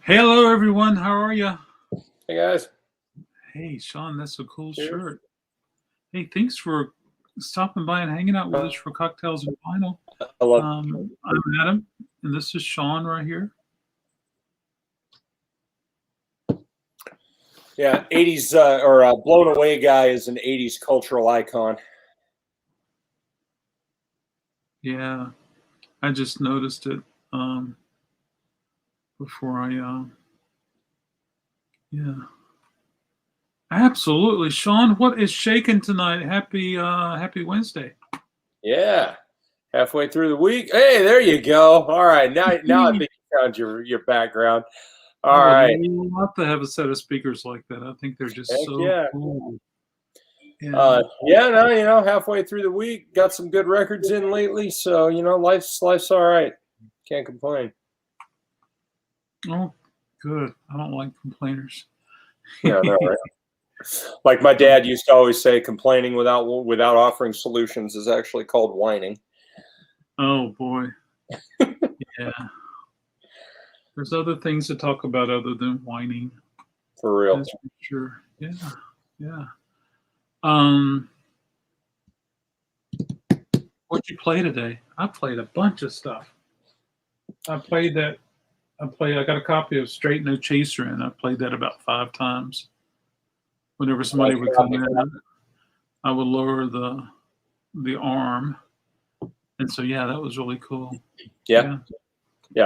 Hello, everyone. How are you? Hey guys. Hey, Shawn, that's a cool Cheers. shirt. Hey, thanks for stopping by and hanging out with us for Cocktails and Vinyl. Hello. I'm Adam, and this is Shawn right here. Yeah, 80s Blown Away guy is an 80s cultural icon. Yeah, I just noticed it before yeah. Absolutely. Shawn, what is shaking tonight? Happy Wednesday. Yeah. Halfway through the week. Hey, there you go. All right. Now I think you found your background. All right. I would love to have a set of speakers like that. I think they're just Heck so yeah. cool. No, halfway through the week, got some good records in lately, so life's all right. Can't complain. Oh, good. I don't like complainers. Yeah, no, right? Like my dad used to always say, complaining without offering solutions is actually called whining. Oh boy. Yeah. There's other things to talk about other than whining. For real. That's for sure. Yeah. Yeah. What'd you play today? I played a bunch of stuff. I got a copy of Straight No Chaser, and I played that about 5 times. Whenever somebody would come in, I would lower the arm. And so yeah, that was really cool. Yeah.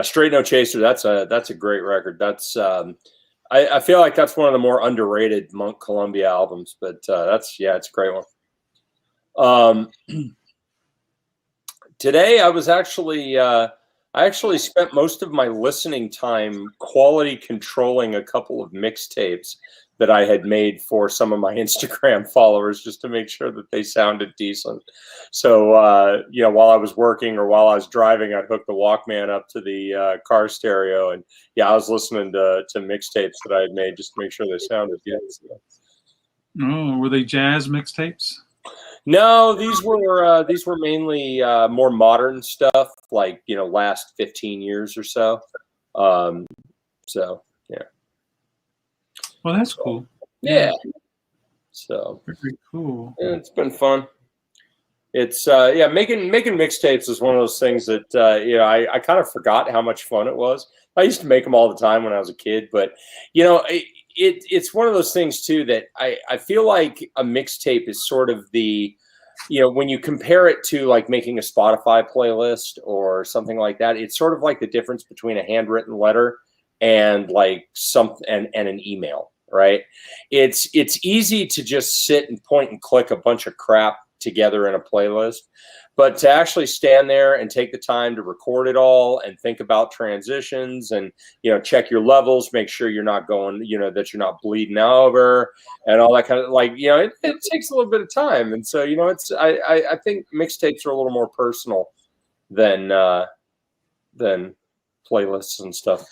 Straight No Chaser. That's a great record. That's I feel like that's one of the more underrated Monk Columbia albums. But it's a great one. Today I was actually I actually spent most of my listening time quality controlling a couple of mixtapes that I had made for some of my Instagram followers, just to make sure that they sounded decent. So, while I was working or while I was driving, I'd hook the Walkman up to the car stereo. And I was listening to mixtapes that I had made just to make sure they sounded good. Oh, were they jazz mixtapes? No, these were mainly more modern stuff, like, last 15 years or so. Yeah. Well, that's cool. Yeah. So very cool. Yeah, it's been fun. It's making mixtapes is one of those things that I kind of forgot how much fun it was. I used to make them all the time when I was a kid, but it's one of those things too that I feel like a mixtape is sort of the, when you compare it to like making a Spotify playlist or something like that, it's sort of like the difference between a handwritten letter and like and an email, right? It's easy to just sit and point and click a bunch of crap together in a playlist, but to actually stand there and take the time to record it all and think about transitions and check your levels, make sure you're not going, that you're not bleeding over and all that kind of, like, it takes a little bit of time. And so I think mixtapes are a little more personal than playlists and stuff.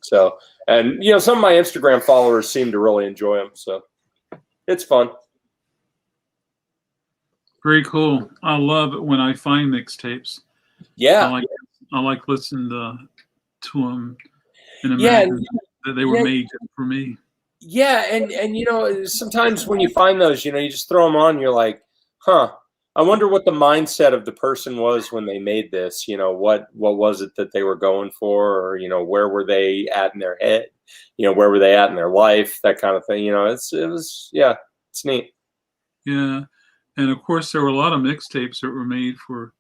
So, and some of my Instagram followers seem to really enjoy them, so it's fun. Very cool. I love it when I find mixtapes. Yeah, I like listening to them and imagine that they were made for me. Yeah, and sometimes when you find those, you just throw them on. And you're like, huh. I wonder what the mindset of the person was when they made this. What was it that they were going for, or where were they at in their head? Where were they at in their life? That kind of thing. It's neat. Yeah. And of course, there were a lot of mixtapes that were made for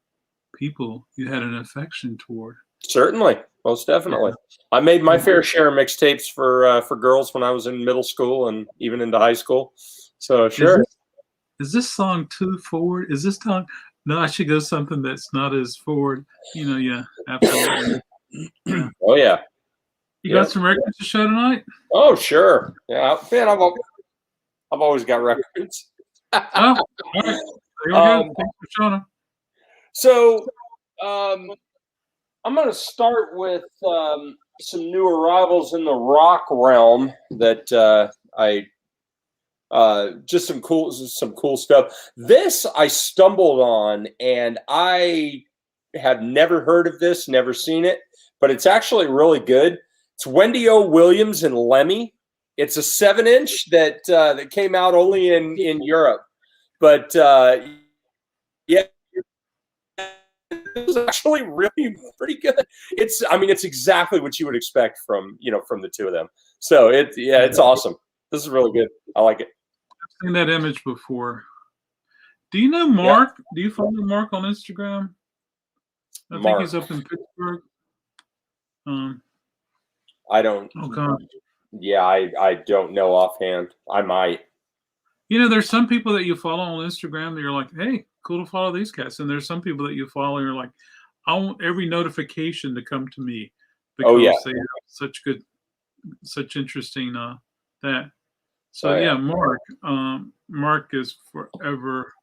people you had an affection toward. Certainly, most definitely. Yeah. I made my fair share of mixtapes for girls when I was in middle school and even into high school. So sure. Is this song too forward? Is this song? No, I should go something that's not as forward. Yeah, absolutely. Yeah. Oh yeah. You got some records to show tonight? Oh sure. Yeah, man, I've always got records. Oh, all right. There we go. Thanks for showing them. So, I'm going to start with some new arrivals in the rock realm that just some cool stuff. This I stumbled on, and I have never heard of this, never seen it, but it's actually really good. It's Wendy O. Williams and Lemmy. It's a 7-inch that came out only in Europe, but yeah, it was actually really pretty good. It's exactly what you would expect from the two of them. So it's awesome. This is really good. I like it. I've seen that image before. Do you know Mark? Yeah. Do you follow Mark on Instagram? I think he's up in Pittsburgh. I don't. Oh God. Yeah, I don't know offhand. I might. There's some people that you follow on Instagram that you're like, hey, cool to follow these guys. And there's some people that you follow and you're like, I want every notification to come to me because they have such interesting that. So Mark is forever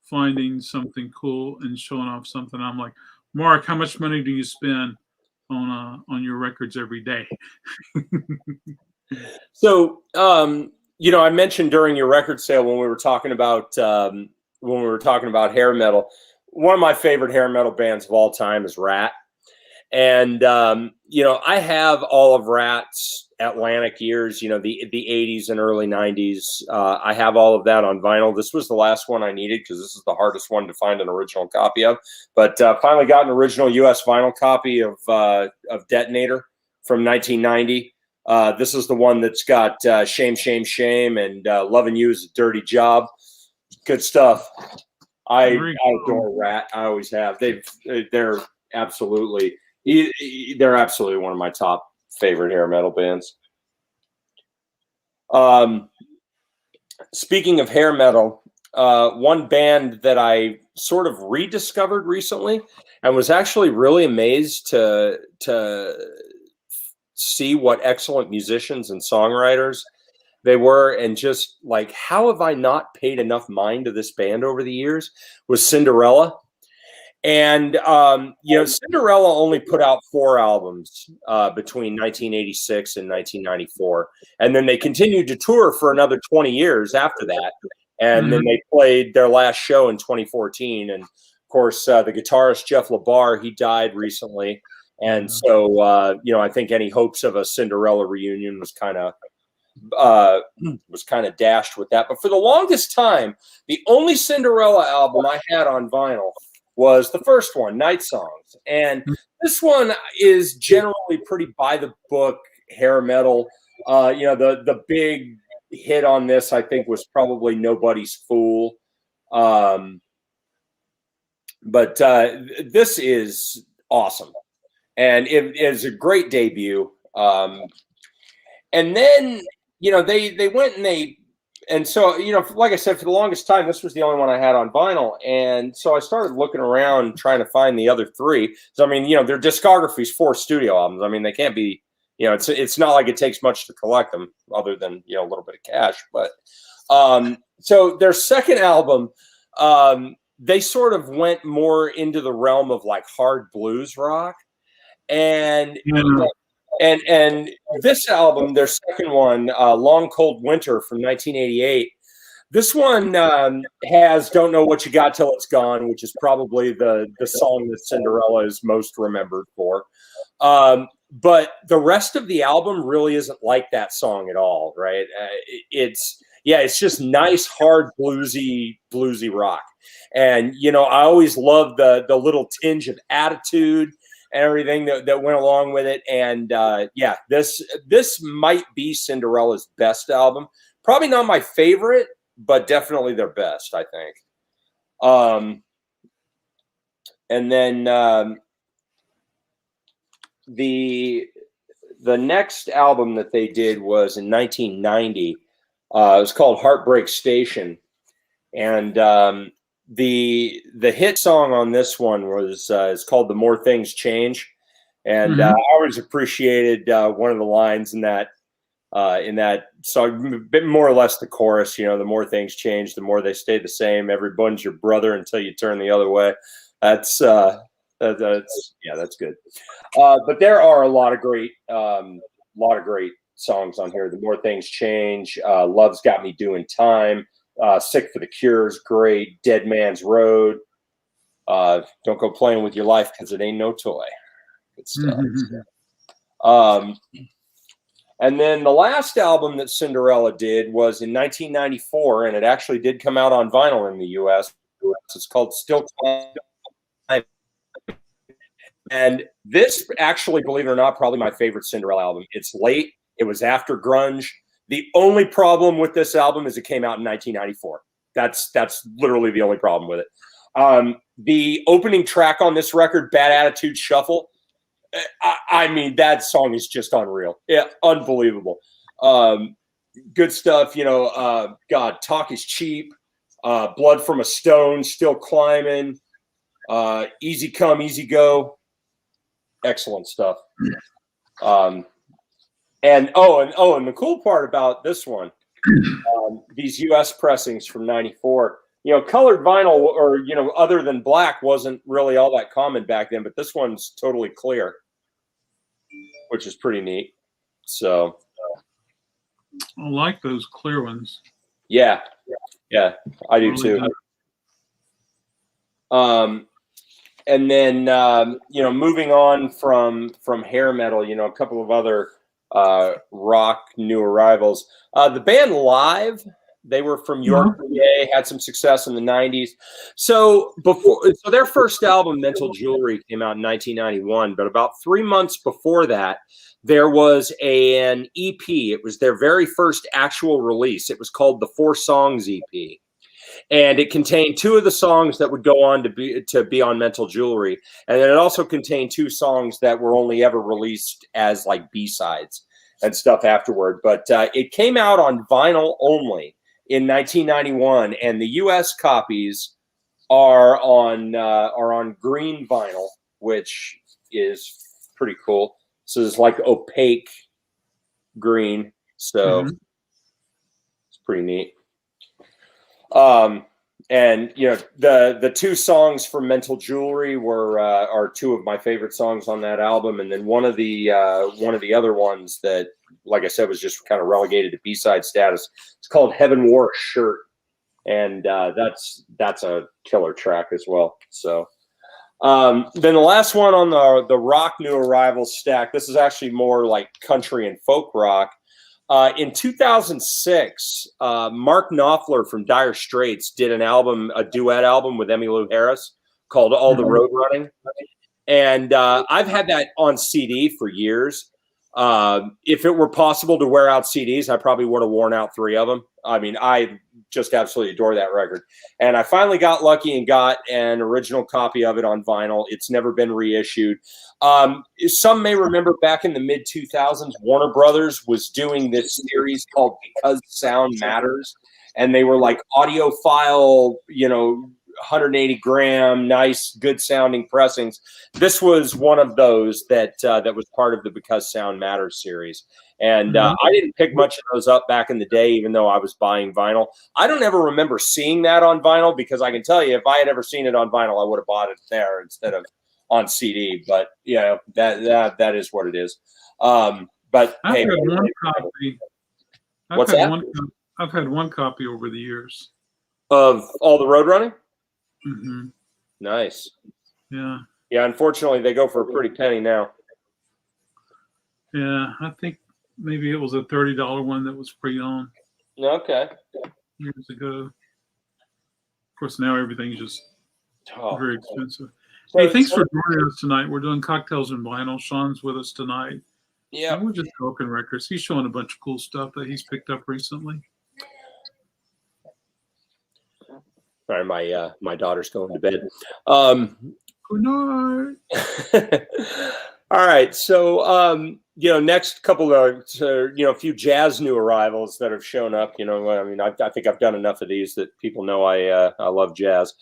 finding something cool and showing off something. I'm like, Mark, how much money do you spend on your records every day? So, I mentioned during your record sale when we were talking about hair metal, one of my favorite hair metal bands of all time is Rat. And, I have all of Rat's Atlantic years, the 80s and early 90s. I have all of that on vinyl. This was the last one I needed because this is the hardest one to find an original copy of. But finally got an original U.S. vinyl copy of Detonator from 1990. This is the one that's got Shame, Shame, Shame and Loving You Is a Dirty Job. Good stuff. I adore Rat. I always have. They're absolutely one of my top favorite hair metal bands. Speaking of hair metal, one band that I sort of rediscovered recently and was actually really amazed to see what excellent musicians and songwriters they were, and just like, how have I not paid enough mind to this band over the years, was Cinderella. And, Cinderella only put out 4 albums between 1986 and 1994. And then they continued to tour for another 20 years after that. And then they played their last show in 2014. And, of course, the guitarist Jeff LaBar, he died recently. And so, I think any hopes of a Cinderella reunion was kind of dashed with that. But for the longest time, the only Cinderella album I had on vinyl was the first one, Night Songs. And this one is generally pretty by the book hair metal. The big hit on this, I think, was probably Nobody's Fool. But this is awesome. And it is a great debut. And then, they went and so, like I said, for the longest time, this was the only one I had on vinyl. And so I started looking around trying to find the other 3. So, their discography's 4 studio albums. They can't be, it's not like it takes much to collect them other than, a little bit of cash. But so their second album, they sort of went more into the realm of like hard blues rock. And And this album, their second one, Long Cold Winter from 1988, this one has Don't Know What You Got Till It's Gone, which is probably the song that Cinderella is most remembered for. But the rest of the album really isn't like that song at all, right? It's just nice, hard, bluesy rock. And, I always loved the little tinge of attitude and everything that went along with it. And this might be Cinderella's best album. Probably not my favorite, but definitely their best, I think. And then the next album that they did was in 1990. It was called Heartbreak Station. And the hit song on this one was it's called The More Things Change. And I always appreciated one of the lines in that song, a bit more or less the chorus, the more things change, the more they stay the same. Everyone's your brother until you turn the other way. That's good. But there are a lot of great songs on here. The More Things Change, Love's Got Me Doing Time, Sick for the Cure is great. Dead Man's Road. Don't go playing with your life because it ain't no toy. Good stuff. And then the last album that Cinderella did was in 1994, and it actually did come out on vinyl in the U.S. It's called Still Climbing. And this actually, believe it or not, probably my favorite Cinderella album. It's late. It was after grunge. The only problem with this album is it came out in 1994. That's literally the only problem with it. The opening track on this record, Bad Attitude Shuffle, I mean, that song is just unreal. Yeah, unbelievable. Good stuff. God, Talk is Cheap, Blood from a Stone, Still Climbing, Easy Come, Easy Go. Excellent stuff. And the cool part about this one, these U.S. pressings from '94, colored vinyl or, other than black wasn't really all that common back then, but this one's totally clear, which is pretty neat. So I like those clear ones. Yeah, I do too. And then, moving on from hair metal, a couple of other rock new arrivals. The band Live, they were from York, PA, had some success in the 90s. So their first album, Mental Jewelry, came out in 1991, but about 3 months before that, there was an EP. It was their very first actual release. It was called the 4 Songs EP. And it contained 2 of the songs that would go on to be on Mental Jewelry. And then it also contained 2 songs that were only ever released as like B-sides and stuff afterward. But it came out on vinyl only in 1991, and the U.S. copies are on green vinyl, which is pretty cool. So it's like opaque green. So it's pretty neat. And the 2 songs from Mental Jewelry are 2 of my favorite songs on that album, and then one of the other ones that, like I said, was just kind of relegated to B-side status. It's called Heaven Wore a Shirt, and that's a killer track as well. So then the last one on the rock new arrivals stack. This is actually more like country and folk rock. In 2006, Mark Knopfler from Dire Straits did a duet album with Emmylou Harris called All the Road Running. And I've had that on CD for years. If it were possible to wear out CDs, I probably would have worn out 3 of them. I mean, I just absolutely adore that record. And I finally got lucky and got an original copy of it on vinyl. It's never been reissued. Some may remember back in the mid-2000s, Warner Brothers was doing this series called Because Sound Matters. And they were like audiophile, 180 gram, nice, good sounding pressings. This was one of those that was part of the Because Sound Matters series. And I didn't pick much of those up back in the day, even though I was buying vinyl. I don't ever remember seeing that on vinyl, because I can tell you, if I had ever seen it on vinyl, I would have bought it there instead of on CD. But that is what it is. But I've hey, had one copy. What's that? I've had one copy over the years of All the Road Running. Mm-hmm. Nice. Yeah. Yeah. Unfortunately, they go for a pretty penny now. Yeah, I think maybe it was a $30 one that was pre-owned. Okay. Years ago. Of course, now everything's just very expensive. Hey, thanks for joining us tonight. We're doing Cocktails and Vinyl. Shawn's with us tonight. Yeah. And we're just talking records. He's showing a bunch of cool stuff that he's picked up recently. Sorry, my daughter's going to bed. Good night. All right, so next couple of a few jazz new arrivals that have shown up. I mean, I think I've done enough of these that people know I love jazz.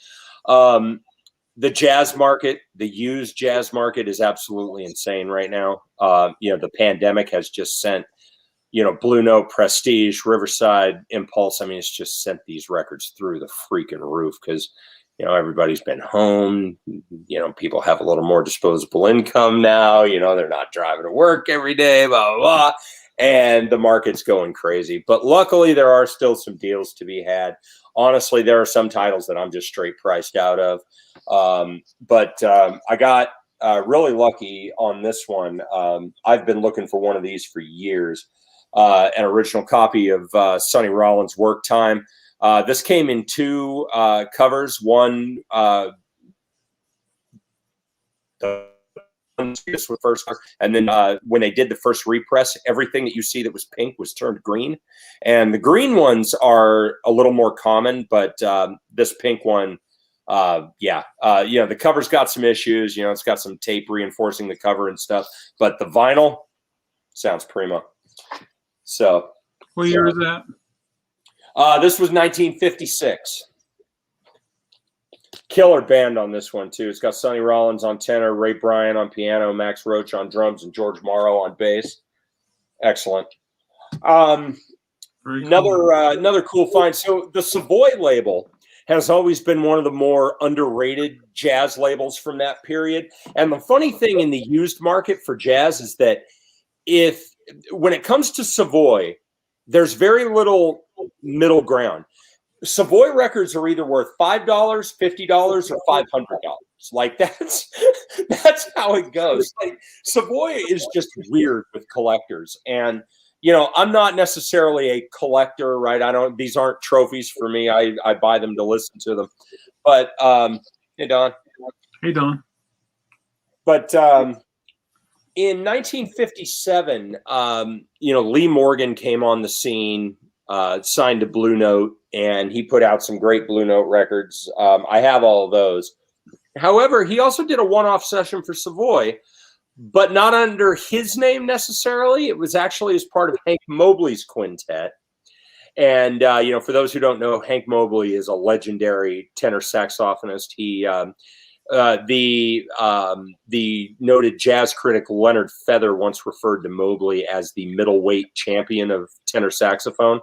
The jazz market, the used jazz market, is absolutely insane right now. The pandemic has just sent Blue Note, Prestige, Riverside, Impulse. I mean, it's just sent these records through the freaking roof because, everybody's been home. People have a little more disposable income now. They're not driving to work every day, blah, blah, blah. And the market's going crazy. But luckily, there are still some deals to be had. Honestly, there are some titles that I'm just straight priced out of. But I got really lucky on this one. I've been looking for one of these for years. An original copy of Sonny Rollins' Work Time. This came in two covers. One, this was first, and then when they did the first repress, everything that you see that was pink was turned green, and the green ones are a little more common, but this pink one, the cover's got some issues. It's got some tape reinforcing the cover and stuff, but the vinyl sounds prima. So, what year is that? This was 1956. Killer band on this one too. It's got Sonny Rollins on tenor, Ray Bryant on piano, Max Roach on drums, and George Morrow on bass. Excellent. Another cool find. So the Savoy label has always been one of the more underrated jazz labels from that period. And the funny thing in the used market for jazz is that when it comes to Savoy, there's very little middle ground. Savoy records are either worth $5, $50, or $500. Like that's how it goes. Like Savoy is just weird with collectors, and I'm not necessarily a collector, right? These aren't trophies for me. I buy them to listen to them. But hey Don. Hey Don. But in 1957, Lee Morgan came on the scene, signed to Blue Note, and he put out some great Blue Note records. I have all of those. However, he also did a one-off session for Savoy, but not under his name necessarily. It was actually as part of Hank Mobley's quintet. And, for those who don't know, Hank Mobley is a legendary tenor saxophonist. He the noted jazz critic Leonard Feather once referred to Mobley as the middleweight champion of tenor saxophone.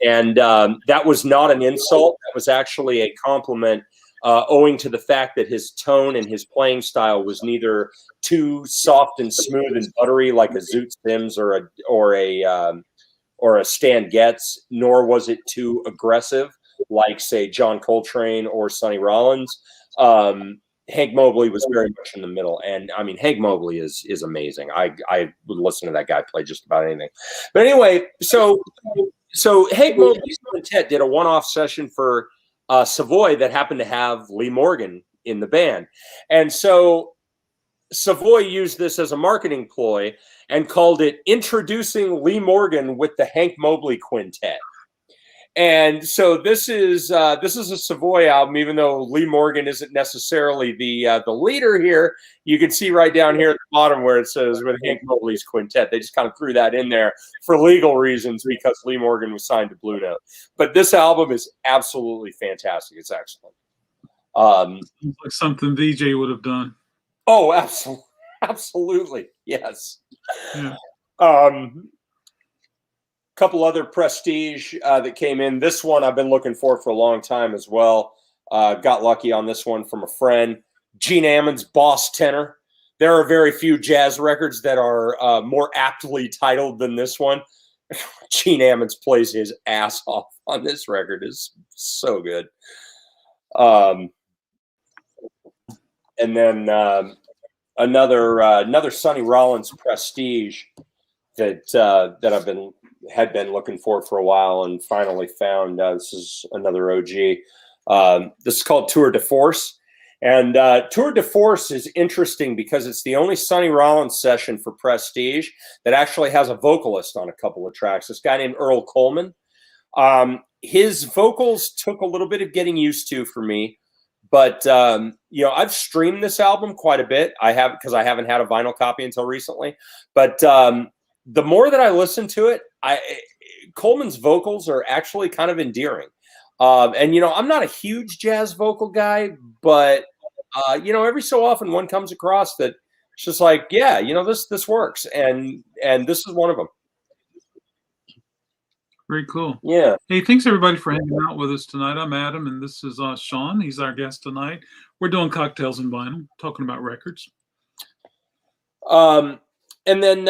And that was not an insult. That was actually a compliment, owing to the fact that his tone and his playing style was neither too soft and smooth and buttery like a Zoot Sims or a Stan Getz, nor was it too aggressive like, say, John Coltrane or Sonny Rollins. Hank Mobley was very much in the middle, and I mean, Hank Mobley is amazing. I would listen to that guy play just about anything. But anyway, so Hank Mobley's quintet did a one-off session for Savoy that happened to have Lee Morgan in the band, and so Savoy used this as a marketing ploy and called it "Introducing Lee Morgan with the Hank Mobley Quintet." And so this is a Savoy album, even though Lee Morgan isn't necessarily the leader here. You can see right down here at the bottom where it says with Hank Mobley's quintet. They just kind of threw that in there for legal reasons because Lee Morgan was signed to Blue Note. But this album is absolutely fantastic. It's excellent. Like something VJ would have done. Oh, absolutely, yes. Yeah. Couple other prestige that came in. This one I've been looking for a long time as well. Got lucky on this one from a friend. Gene Ammons' Boss Tenor. There are very few jazz records that are more aptly titled than this one. Gene Ammons plays his ass off on this record. It's so good. And then another Sonny Rollins prestige that I've had been looking for a while and finally found. This is another OG. This is called Tour de Force. And Tour de Force is interesting because it's the only Sonny Rollins session for Prestige that actually has a vocalist on a couple of tracks. This guy named Earl Coleman. His vocals took a little bit of getting used to for me. But, I've streamed this album quite a bit. I have, because I haven't had a vinyl copy until recently. But the more that I listen to it, Coleman's vocals are actually kind of endearing. I'm not a huge jazz vocal guy, but, every so often one comes across that it's just like, yeah, this works. And this is one of them. Very cool. Yeah. Hey, thanks everybody for hanging out with us tonight. I'm Adam, and this is Shawn. He's our guest tonight. We're doing Cocktails and Vinyl, talking about records. And then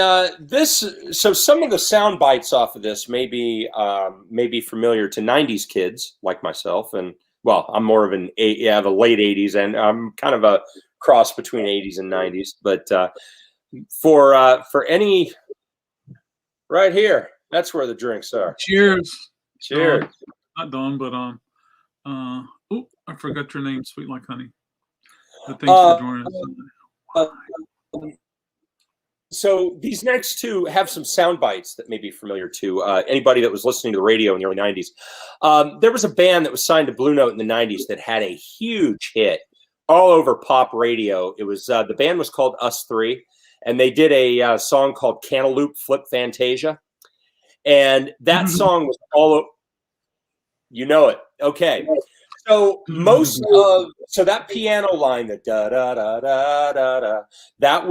so some of the sound bites off of this may be familiar to 90s kids like myself. And, well, I'm more of the late 80s, and I'm kind of a cross between 80s and 90s. But for any right here, that's where the drinks are. Cheers. Cheers. Not Dawn, but oh, I forgot your name, Sweet Like Honey. But thanks for joining us. So these next two have some sound bites that may be familiar to anybody that was listening to the radio in the early 90s. There was a band that was signed to Blue Note in the 90s that had a huge hit all over pop radio. It was the band was called Us Three, and they did a song called Cantaloupe Flip Fantasia. And that song was all, you know it. Okay. So so that piano line, the da da da da da da, that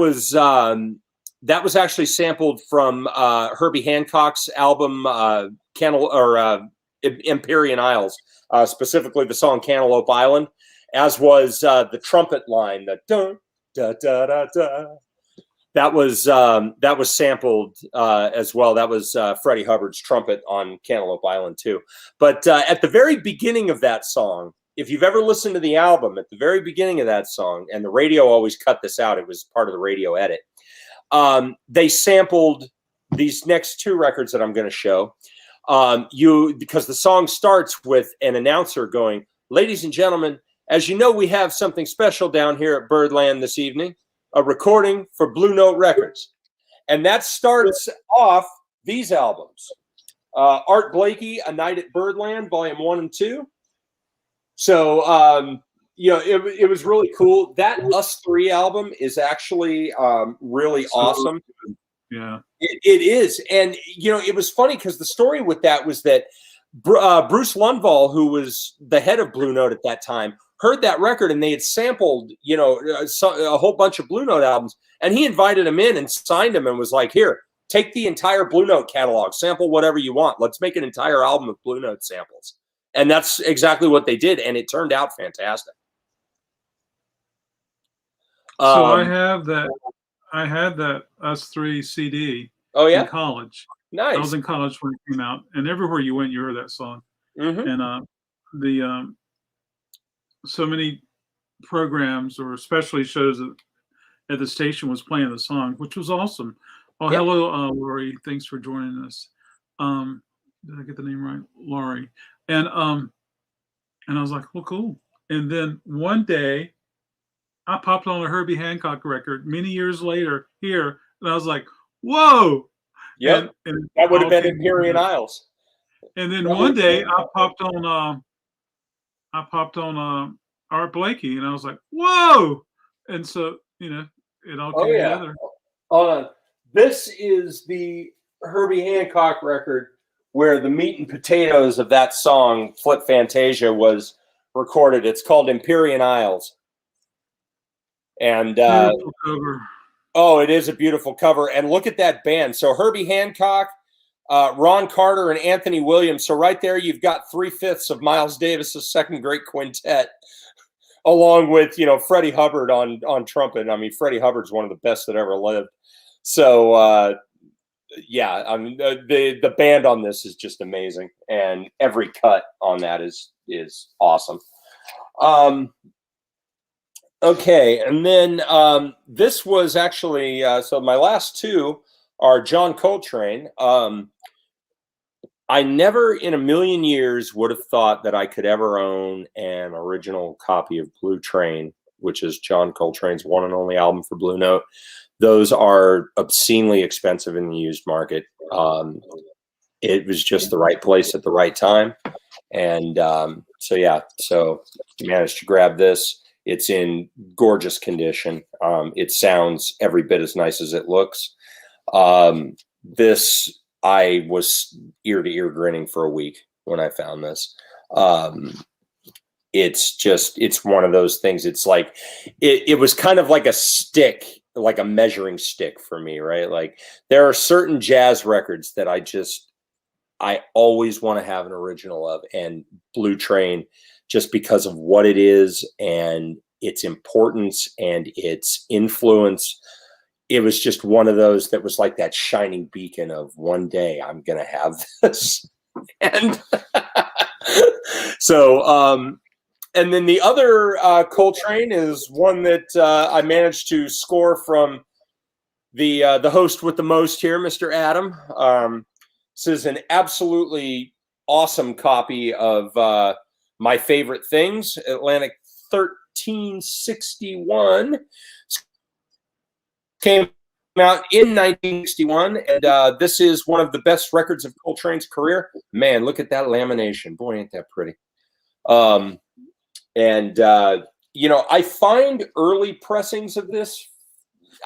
was actually sampled from Herbie Hancock's album Imperial Isles, specifically the song Cantaloupe Island, as was the trumpet line, the da da da da da. That was sampled as well. That was Freddie Hubbard's trumpet on Cantaloupe Island too. But at the very beginning of that song, if you've ever listened to the album, at the very beginning of that song, and the radio always cut this out, it was part of the radio edit. They sampled these next two records that I'm going to show. Because the song starts with an announcer going, "Ladies and gentlemen, as you know, we have something special down here at Birdland this evening. A recording for Blue Note Records." And that starts off these albums. Art Blakey, A Night at Birdland, Volume 1 and 2. So, it was really cool. That Us Three album is actually really awesome. Yeah. It is. And, it was funny because the story with that was that Bruce Lundvall, who was the head of Blue Note at that time, heard that record, and they had sampled, a whole bunch of Blue Note albums, and he invited him in and signed him and was like, "Here, take the entire Blue Note catalog, sample whatever you want. Let's make an entire album of Blue Note samples." And that's exactly what they did, and it turned out fantastic. So I had that Us Three CD. Oh yeah, in college. Nice. I was in college when it came out, and everywhere you went, you heard that song. Mm-hmm. And so many programs, or especially shows at the station, was playing the song, which was awesome. Oh, yep. Hello, Laurie. Thanks for joining us. Did I get the name right? Laurie. And I was like, well, cool. And then one day, I popped on a Herbie Hancock record many years later here, and I was like, whoa. Yeah, and that would have been Imperial Isles. And then one day, I popped on Art Blakey, and I was like, whoa. And so, it all came together. This is the Herbie Hancock record where the meat and potatoes of that song, Flip Fantasia, was recorded. It's called Imperial Isles. And it is a beautiful cover. And look at that band. So Herbie Hancock, Ron Carter, and Anthony Williams. So right there, you've got 3/5 of Miles Davis's second great quintet, along with Freddie Hubbard on trumpet. I mean, Freddie Hubbard's one of the best that ever lived. So I mean, the band on this is just amazing, and every cut on that is awesome. Okay, and then this was actually so my last two are John Coltrane. I never in a million years would have thought that I could ever own an original copy of Blue Train, which is John Coltrane's one and only album for Blue Note. Those are obscenely expensive in the used market. It was just the right place at the right time. And so managed to grab this. It's in gorgeous condition. It sounds every bit as nice as it looks. This, I was ear to ear grinning for a week when I found this. It's one of those things. It's like, it was kind of like a stick, like a measuring stick for me, right? Like there are certain jazz records that I always want to have an original of, and Blue Train, just because of what it is and its importance and its influence. It was just one of those that was like that shining beacon of one day I'm going to have this. And so And then the other Coltrane is one that I managed to score from the host with the most here, Mr. Adam. This is an absolutely awesome copy of My Favorite Things, Atlantic 1361. Came out in 1961, and this is one of the best records of Coltrane's career. Man, look at that lamination. Boy, ain't that pretty. You know, I find early pressings of this,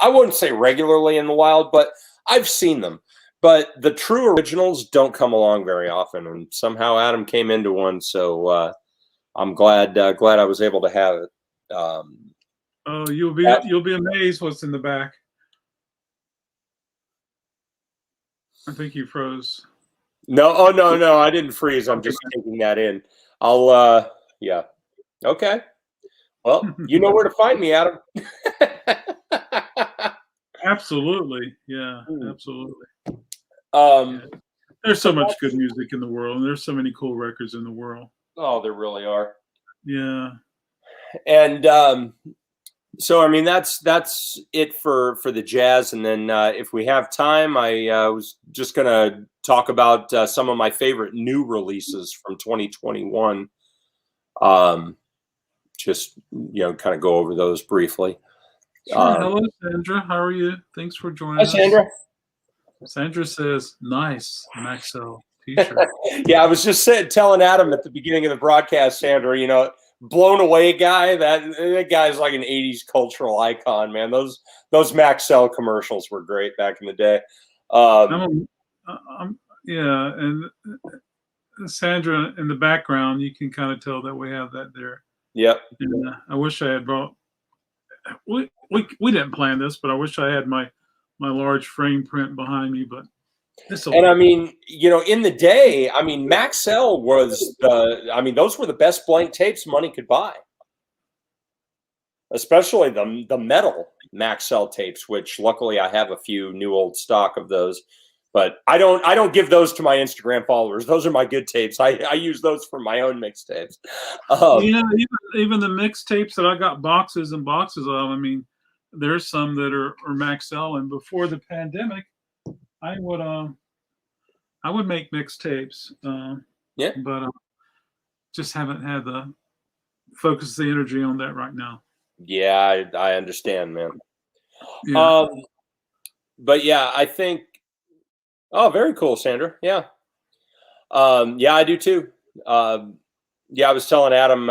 I wouldn't say regularly in the wild, but I've seen them. But the true originals don't come along very often, and somehow Adam came into one, so I'm glad I was able to have it. Oh, you'll be amazed what's in the back. I think you froze. No, oh no, I didn't freeze. I'm just taking that in. I'll yeah. Okay. Well, you know where to find me, Adam. Absolutely. Yeah, absolutely. There's so much good music in the world, and there's so many cool records in the world. Oh, there really are. Yeah. And so, I mean, that's it for the jazz. And then if we have time, I was just going to talk about some of my favorite new releases from 2021. Just, you know, kind of go over those briefly. Sure. Hello, Sandra. How are you? Thanks for joining us. Hi, Sandra. Sandra says, nice Maxell t-shirt. Yeah, I was just telling Adam at the beginning of the broadcast, Sandra, you know, blown away guy, that guy's like an 80s cultural icon, man. Those Maxell commercials were great back in the day. Yeah, and Sandra in the background, you can kind of tell that we have that there. Yep. And I wish I had brought. We didn't plan this, but I wish I had my large frame print behind me. But I mean, you know, in the day, I mean, Maxell was those were the best blank tapes money could buy, especially the metal Maxell tapes, which luckily I have a few new old stock of those. But I don't give those to my Instagram followers. Those are my good tapes. I use those for my own mixtapes. You know, even the mixtapes that I got boxes and boxes of. I mean, there's some that are Maxell. And before the pandemic, I would make mixtapes. Yeah. But just haven't had the energy on that right now. Yeah, I understand, man. Yeah. But yeah, I think. Oh, very cool, Sandra. Yeah. Yeah, I do too. Yeah, I was telling Adam,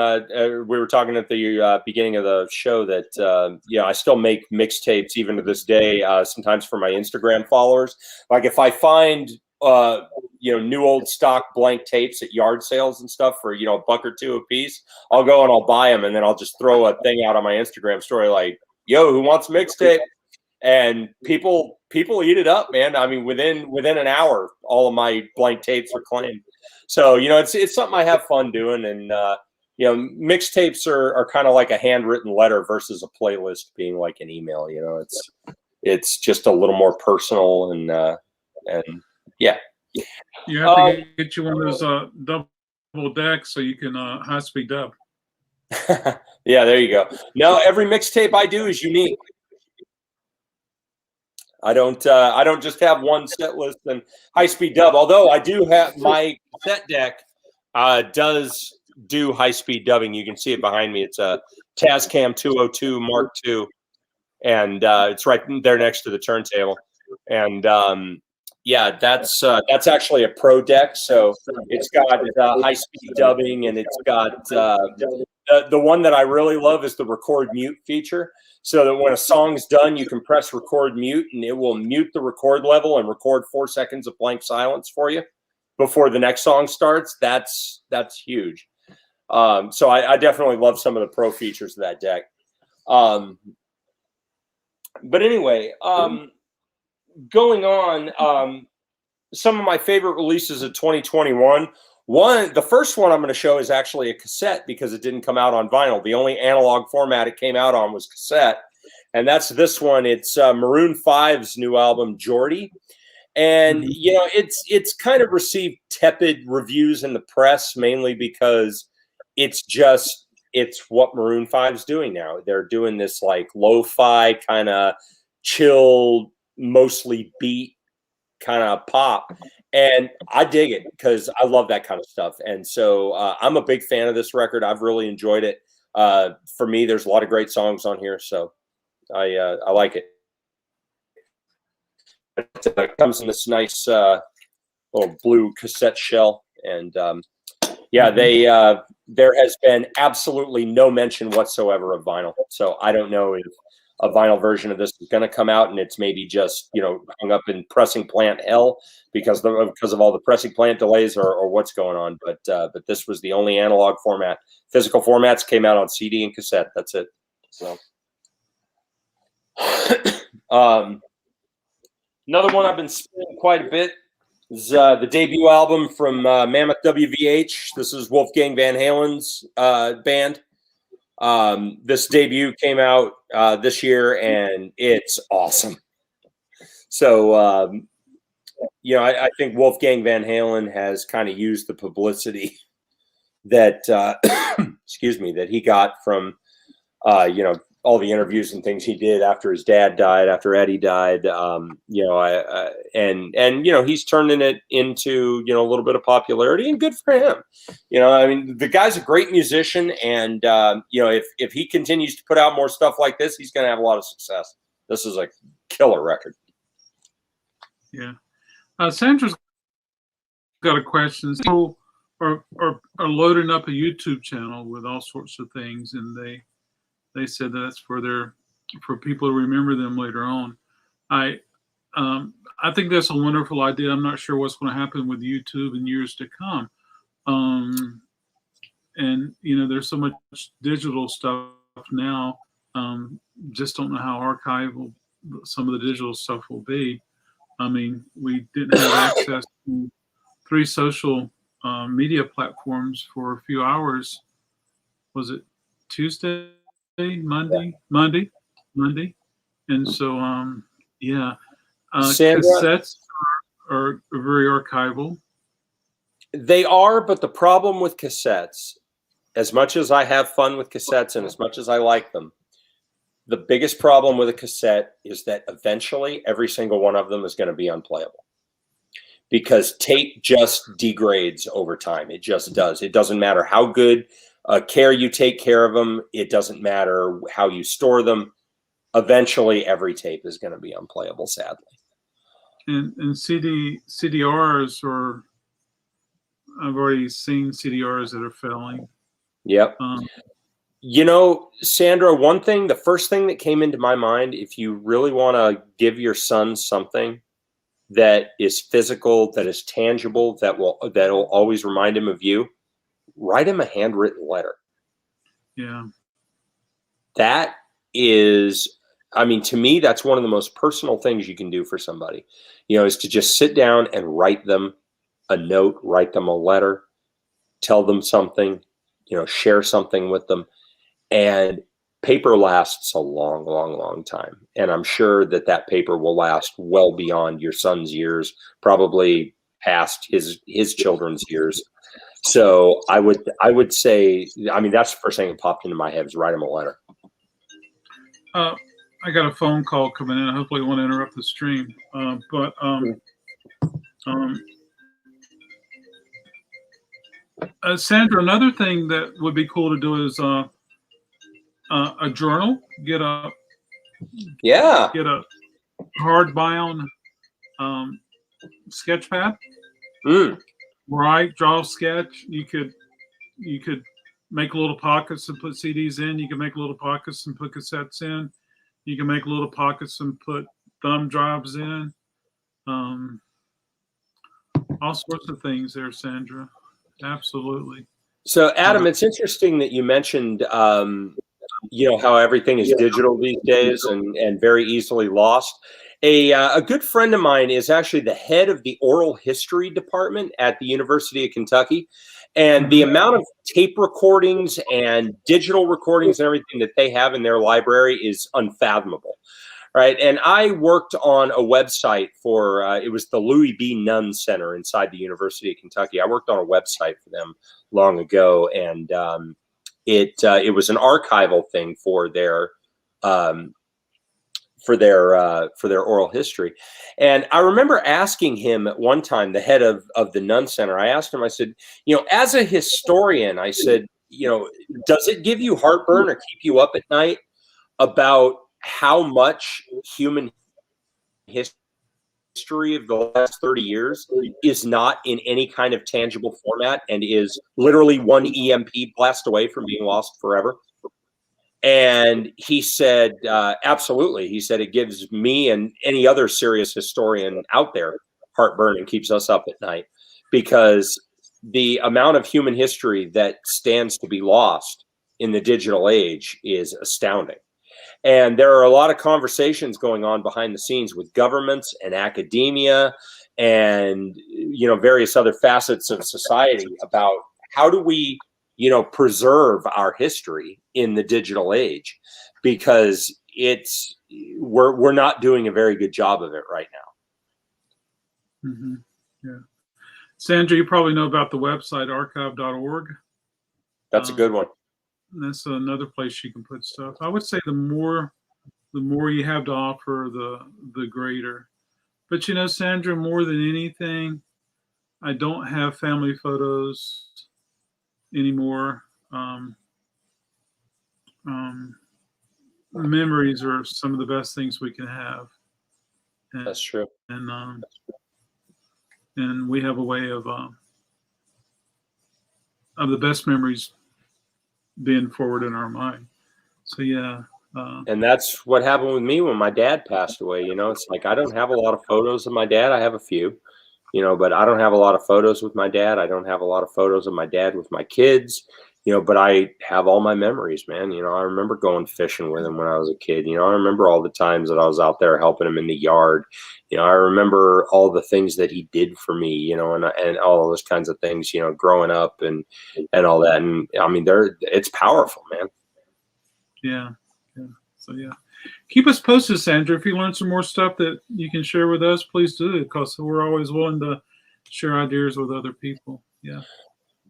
we were talking at the beginning of the show that, yeah, I still make mixtapes even to this day, sometimes for my Instagram followers. Like if I find, you know, new old stock blank tapes at yard sales and stuff for, you know, $1 or $2 a piece, I'll go and I'll buy them. And then I'll just throw a thing out on my Instagram story like, yo, who wants a mixtape? And people eat it up, man. I mean, within an hour, all of my blank tapes are claimed. So, you know, it's something I have fun doing. And, you know, mixtapes are kind of like a handwritten letter versus a playlist being like an email. You know, it's just a little more personal and yeah. You have to get you one of those double decks so you can high speed dub. Yeah, there you go. No, every mixtape I do is unique. I don't just have one set list and high speed dub. Although I do have my set deck does do high speed dubbing. You can see it behind me. It's a Tascam 202 Mark II, and it's right there next to the turntable. And yeah, that's actually a pro deck. So it's got high speed dubbing, and it's got the one that I really love is the record mute feature. So that when a song's done, you can press record mute and it will mute the record level and record 4 seconds of blank silence for you before the next song starts. That's huge. So I definitely love some of the pro features of that deck. But anyway, going on, some of my favorite releases of 2021. The first one I'm going to show is actually a cassette because it didn't come out on vinyl. The only analog format it came out on was cassette. And that's this one. It's Maroon 5's new album, Geordie. And, you know, it's kind of received tepid reviews in the press, mainly because it's it's what Maroon 5 is doing now. They're doing this like lo-fi kind of chill, mostly beat kind of pop. And I dig it because I love that kind of stuff. And so I'm a big fan of this record. I've really enjoyed it. For me, there's a lot of great songs on here. So I like it. It comes in this nice little blue cassette shell. And yeah, there has been absolutely no mention whatsoever of vinyl. So I don't know if a vinyl version of this is going to come out and it's maybe just, hung up in pressing plant hell because of all the pressing plant delays or what's going on. But this was the only analog format. Physical formats came out on CD and cassette. That's it. So another one I've been spinning quite a bit is the debut album from Mammoth WVH. This is Wolfgang Van Halen's band. This debut came out this year, and it's awesome. So, I think Wolfgang Van Halen has kind of used the publicity that, excuse me, that he got from, all the interviews and things he did after his dad died, after Eddie died, he's turning it into, a little bit of popularity, and good for him. The guy's a great musician, and, if he continues to put out more stuff like this, he's going to have a lot of success. This is a killer record. Yeah. Sandra's got a question. People are loading up a YouTube channel with all sorts of things, and they said that's for people to remember them later on. I think that's a wonderful idea. I'm not sure what's going to happen with YouTube in years to come. And there's so much digital stuff now. Just don't know how archival some of the digital stuff will be. I mean, we didn't have access to 3 social media platforms for a few hours. Was it Tuesday? Monday. And so Sandra, cassettes are very archival. They are, but the problem with cassettes, as much as I have fun with cassettes and as much as I like them, the biggest problem with a cassette is that eventually every single one of them is going to be unplayable, because tape just degrades over time. It just does. It doesn't matter how good care you take care of them. It doesn't matter how you store them. Eventually, every tape is going to be unplayable, sadly. And CDRs are, I've already seen CDRs that are failing. Yep. Sandra, the first thing that came into my mind, if you really want to give your son something that is physical, that is tangible, that'll always remind him of you, write him a handwritten letter. Yeah. That is, to me, that's one of the most personal things you can do for somebody, is to just sit down and write them a note, write them a letter, tell them something, share something with them. And paper lasts a long, long, long time. And I'm sure that paper will last well beyond your son's years, probably past his children's years. So I would say, that's the first thing that popped into my head, is write him a letter. I got a phone call coming in. Hopefully it won't interrupt the stream. Sandra, another thing that would be cool to do is a journal. Get a hardbound sketch pad. Write, draw, sketch. You could make little pockets and put CDs in. You can make little pockets and put cassettes in. You can make little pockets and put thumb drives in. All sorts of things there, Sandra. Absolutely. So, Adam, it's interesting that you mentioned, how everything is digital these days and very easily lost. A good friend of mine is actually the head of the oral history department at the University of Kentucky. And the amount of tape recordings and digital recordings and everything that they have in their library is unfathomable. Right. And I worked on a website for it was the Louis B. Nunn Center inside the University of Kentucky. I worked on a website for them long ago. And it was an archival thing for their oral history. And I remember asking him at one time, the head of the Nunn Center, I asked him, I said, as a historian, I said, does it give you heartburn or keep you up at night about how much human history of the last 30 years is not in any kind of tangible format and is literally one EMP blast away from being lost forever? And he said, absolutely. He said, it gives me and any other serious historian out there heartburn and keeps us up at night, because the amount of human history that stands to be lost in the digital age is astounding. And there are a lot of conversations going on behind the scenes with governments and academia and, various other facets of society about how do we, preserve our history in the digital age, because we're not doing a very good job of it right now. Mm-hmm. Yeah. Sandra, you probably know about the website archive.org. That's a good one. That's another place you can put stuff. I would say the more you have to offer, the greater. But Sandra, more than anything, I don't have family photos anymore. Memories are some of the best things we can have. And, that's true. And we have a way of the best memories being forward in our mind. So yeah. And that's what happened with me when my dad passed away. It's like I don't have a lot of photos of my dad. I have a few, but I don't have a lot of photos with my dad. I don't have a lot of photos of my dad with my kids, but I have all my memories, man. I remember going fishing with him when I was a kid. I remember all the times that I was out there helping him in the yard. I remember all the things that he did for me, and all those kinds of things, growing up and all that. And I mean, it's powerful, man. Yeah. So yeah, keep us posted, Sandra. If you learn some more stuff that you can share with us, please do, because we're always willing to share ideas with other people. Yeah.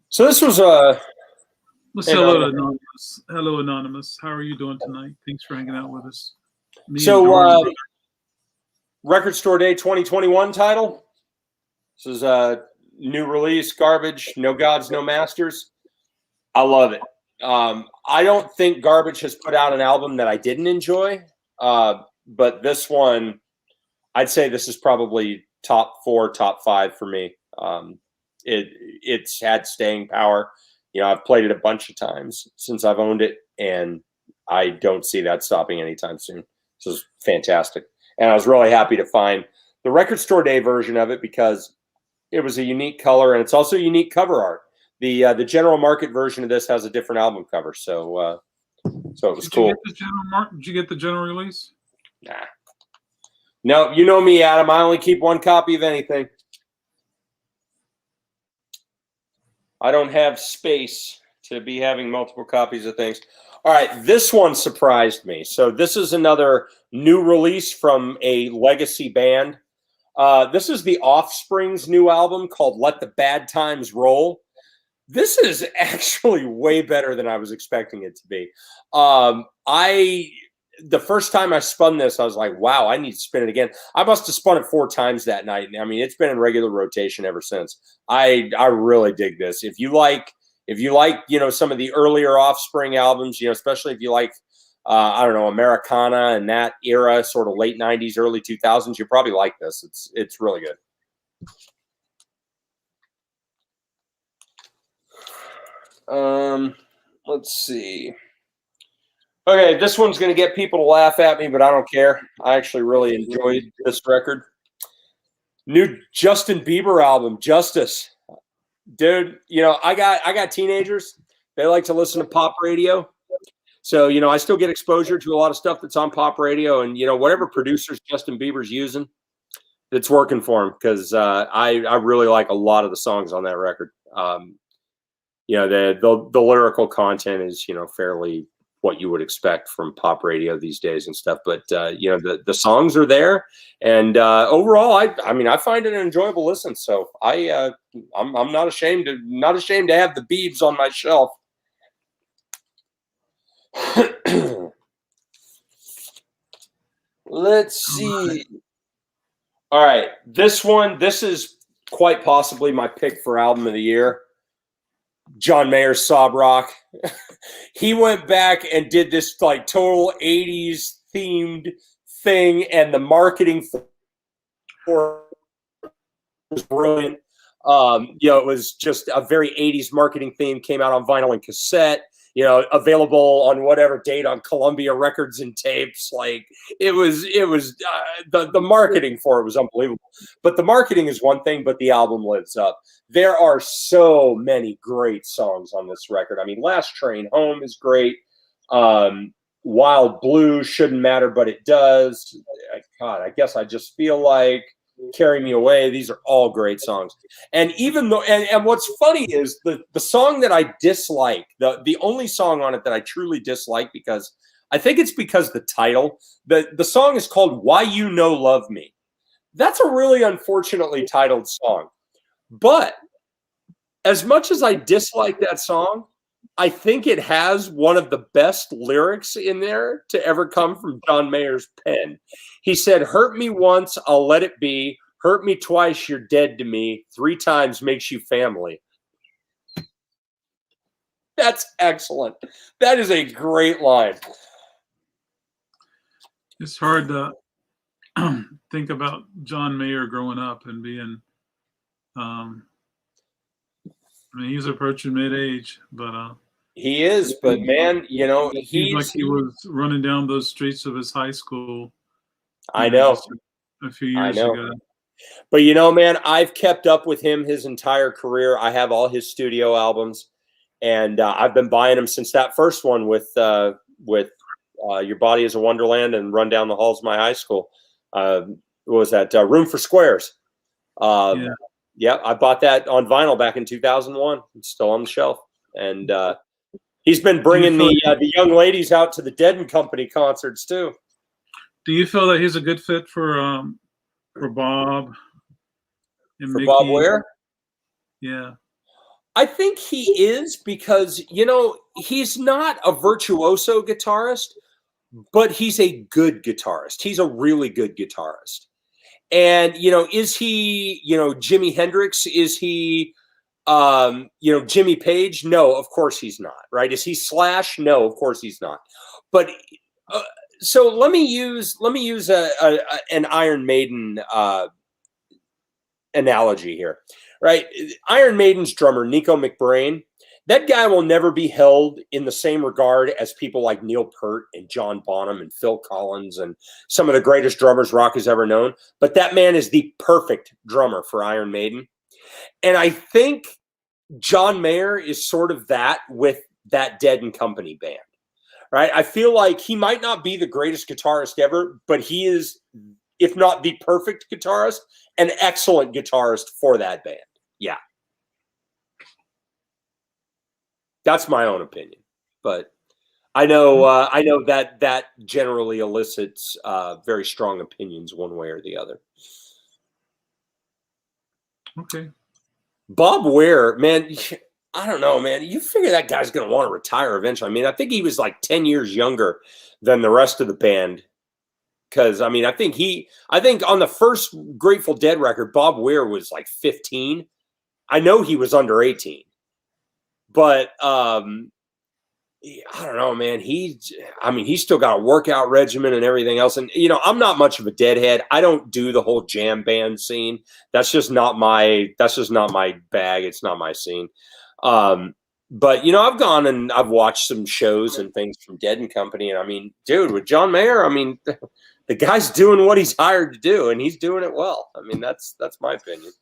So this was Let's hello, Anonymous. Hello, Anonymous. How are you doing tonight? Thanks for hanging out with us. Record Store Day 2021 title. This is a new release, Garbage, No Gods, No Masters. I love it. I don't think Garbage has put out an album that I didn't enjoy, but this one, I'd say this is probably top 4, top 5 for me. It's had staying power. I've played it a bunch of times since I've owned it, and I don't see that stopping anytime soon. This is fantastic. And I was really happy to find the Record Store Day version of it because it was a unique color, and it's also unique cover art. The general market version of this has a different album cover, so it was cool. Did you get the general release? Nah. No, you know me, Adam. I only keep one copy of anything. I don't have space to be having multiple copies of things. All right, this one surprised me. So this is another new release from a legacy band. This is The Offspring's new album called Let the Bad Times Roll. This is actually way better than I was expecting it to be. The first time I spun this, I was like, wow, I need to spin it again. I must have spun it 4 times that night. I mean, it's been in regular rotation ever since. I really dig this. If you like, some of the earlier Offspring albums, especially if you like, I don't know, Americana and that era, sort of late 90s, early 2000s, you probably like this. It's really good. Let's see. Okay, this one's going to get people to laugh at me, but I don't care. I actually really enjoyed this record. New Justin Bieber album, Justice. Dude, I got teenagers. They like to listen to pop radio. So, I still get exposure to a lot of stuff that's on pop radio, and whatever producers Justin Bieber's using, it's working for him, because I really like a lot of the songs on that record. The lyrical content is, fairly what you would expect from pop radio these days and stuff. But, the songs are there. And overall, I find it an enjoyable listen. So I'm not ashamed to have the Biebs on my shelf. Let's see. All right. This is quite possibly my pick for album of the year. John Mayer's Sob Rock. He went back and did this like total 80s themed thing, and the marketing for it was brilliant. It was just a very 80s marketing theme, came out on vinyl and cassette, available on whatever date on Columbia Records and tapes. Like it was the marketing for it was unbelievable. But the marketing is one thing, but the album lives up. There are so many great songs on this record. I mean, Last Train Home is great. Wild Blue, Shouldn't Matter, But It Does. God, I guess I Just Feel Like, Carry Me Away. These are all great songs. And even though, and what's funny is the song that I dislike, the only song on it that I truly dislike, because I think it's because the title, the song is called Why You No Love Me. That's a really unfortunately titled song. But as much as I dislike that song, I think it has one of the best lyrics in there to ever come from John Mayer's pen. He said, "Hurt me once, I'll let it be. Hurt me twice, you're dead to me. 3 times makes you family." That's excellent. That is a great line. It's hard to think about John Mayer growing up and being, he's approaching mid-age, but he is, but man, it seems like he was running down those streets of his high school. I know. A few years ago. But man, I've kept up with him his entire career. I have all his studio albums, and I've been buying them since that first one with Your Body Is a Wonderland and Run Down the Halls of My High School. What was that? Room for Squares. Yeah, I bought that on vinyl back in 2001. It's still on the shelf, and he's been bringing the young ladies out to the Dead and Company concerts too. Do you feel that he's a good fit for Bob? And for Mickey? Bob Ware? Yeah. I think he is, because, he's not a virtuoso guitarist, but he's a good guitarist. He's a really good guitarist. And, is he, Jimi Hendrix? Is he, Jimmy Page? No, of course he's not, right? Is he Slash? No, of course he's not. But so let me use an Iron Maiden analogy here, right? Iron Maiden's drummer, Nico Mcbrain, that guy will never be held in the same regard as people like Neil Peart and John Bonham and Phil Collins and some of the greatest drummers rock has ever known. But that man is the perfect drummer for Iron Maiden. And I think John Mayer is sort of that with that Dead and Company band, right? I feel like he might not be the greatest guitarist ever, but he is, if not the perfect guitarist, an excellent guitarist for that band. Yeah. That's my own opinion, but I know that generally elicits very strong opinions one way or the other. Okay. Bob Ware, man, I don't know, man. You figure that guy's going to want to retire eventually. I mean, I think he was like 10 years younger than the rest of the band. Because, I mean, I think on the first Grateful Dead record, Bob Ware was like 15. I know he was under 18. But I don't know, man. He's still got a workout regimen and everything else. And, I'm not much of a Deadhead. I don't do the whole jam band scene. That's just not my bag. It's not my scene. But, I've gone and I've watched some shows and things from Dead and Company. And I mean, dude, with John Mayer, I mean, the guy's doing what he's hired to do, and he's doing it well. I mean, that's my opinion.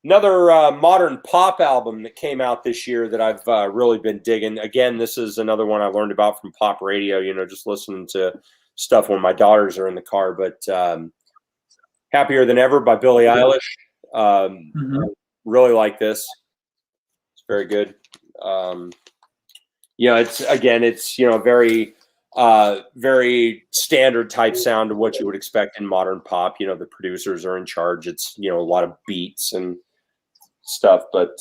Another modern pop album that came out this year that I've really been digging. Again, this is another one I learned about from pop radio, just listening to stuff when my daughters are in the car. But Happier Than Ever by Billie Eilish. Really like this. It's very good. It's very standard type sound of what you would expect in modern pop. The producers are in charge. It's, a lot of beats and stuff, but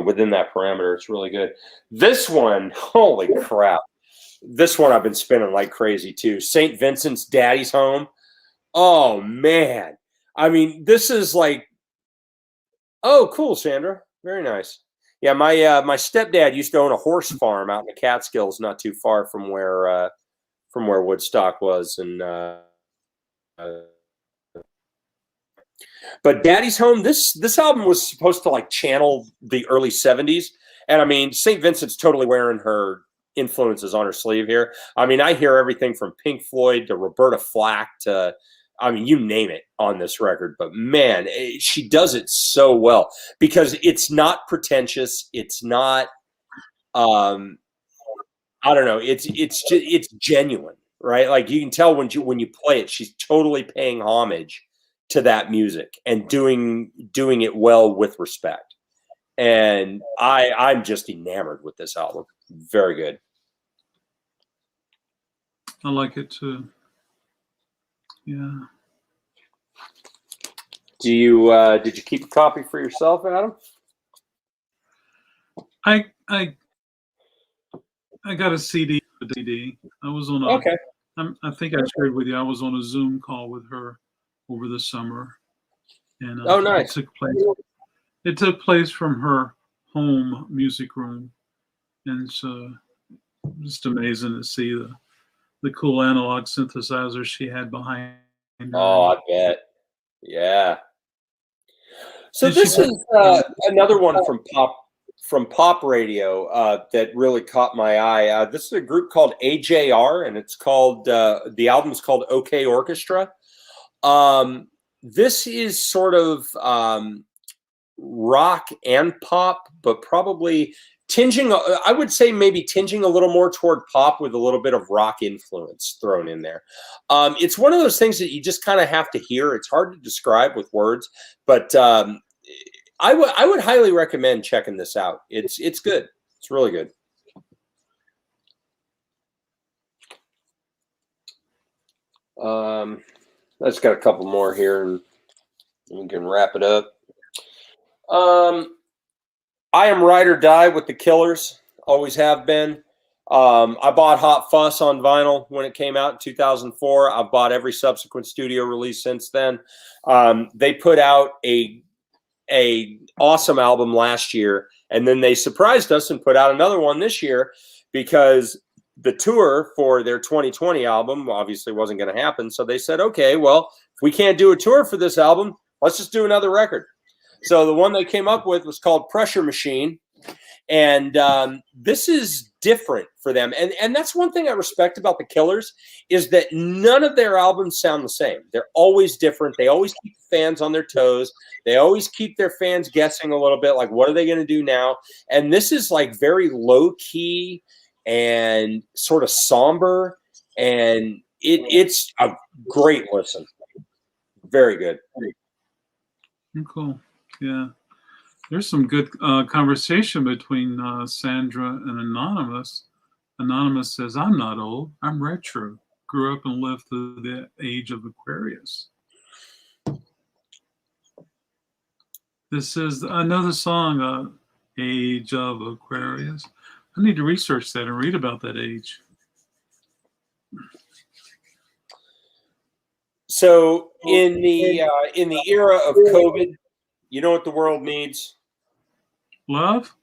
within that parameter, it's really good. This one, holy crap! This one I've been spinning like crazy too. St. Vincent's Daddy's Home. Oh man, I mean, this is like, oh, cool, Sandra, very nice. Yeah, my stepdad used to own a horse farm out in the Catskills, not too far from where Woodstock was, and but Daddy's Home. This album was supposed to like channel the early '70s, and I mean, St. Vincent's totally wearing her influences on her sleeve here. I mean, I hear everything from Pink Floyd to Roberta Flack to, I mean, you name it on this record. But man, she does it so well because it's not pretentious. It's not, I don't know. It's genuine, right? Like you can tell when you play it, she's totally paying homage to that music and doing it well with respect. And I'm just enamored with this album. Very good. I like it too. Yeah. Did you keep a copy for yourself, Adam? I got a CD. I was on a. Okay. I think I shared with you. I was on a Zoom call with her over the summer, and oh, nice. It took place from her home music room, and so just amazing to see the cool analog synthesizer she had behind her. Oh, I bet. Yeah. So this is another one from pop radio that really caught my eye. This is a group called AJR, and it's called the album's called OK Orchestra. This is sort of rock and pop, but probably tinging, I would say maybe tinging a little more toward pop with a little bit of rock influence thrown in there. It's one of those things that you just kind of have to hear. It's hard to describe with words, but I would highly recommend checking this out. It's good. It's really good. I just got a couple more here and we can wrap it up. I Am Ride or Die with the Killers. Always have been. I bought Hot Fuss on vinyl when it came out in 2004. I've bought every subsequent studio release since then. They put out a awesome album last year, and then they surprised us and put out another one this year because the tour for their 2020 album obviously wasn't going to happen. So they said, okay, well, if we can't do a tour for this album, let's just do another record. So the one they came up with was called Pressure Machine. And this is different for them. And that's one thing I respect about the Killers is that none of their albums sound the same. They're always different. They always keep fans on their toes. They always keep their fans guessing a little bit, like, what are they going to do now? And this is like very low key and sort of somber. And it's a great listen. Very good. Cool. Yeah. There's some good conversation between Sandra and Anonymous. Anonymous says, I'm not old. I'm retro. Grew up and lived through the age of Aquarius. This is another song, Age of Aquarius. I need to research that and read about that age. So in the era of COVID, you know what the world needs? Love?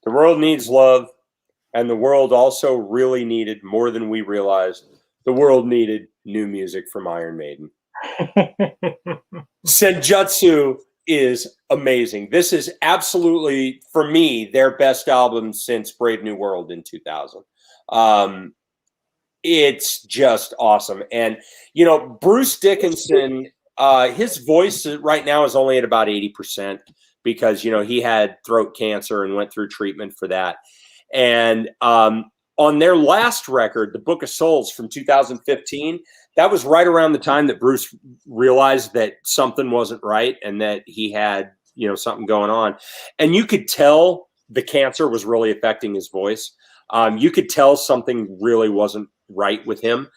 The world needs love, and the world also really needed, more than we realized, the world needed new music from Iron Maiden. Senjutsu is amazing. This is absolutely, for me, their best album since Brave New World in 2000. It's just awesome. And, you know, Bruce Dickinson, his voice right now is only at about 80%. Because, you know, he had throat cancer and went through treatment for that. And on their last record, The Book of Souls from 2015, that was right around the time that Bruce realized that something wasn't right and that he had, you know, something going on. And you could tell the cancer was really affecting his voice. You could tell something really wasn't right with him.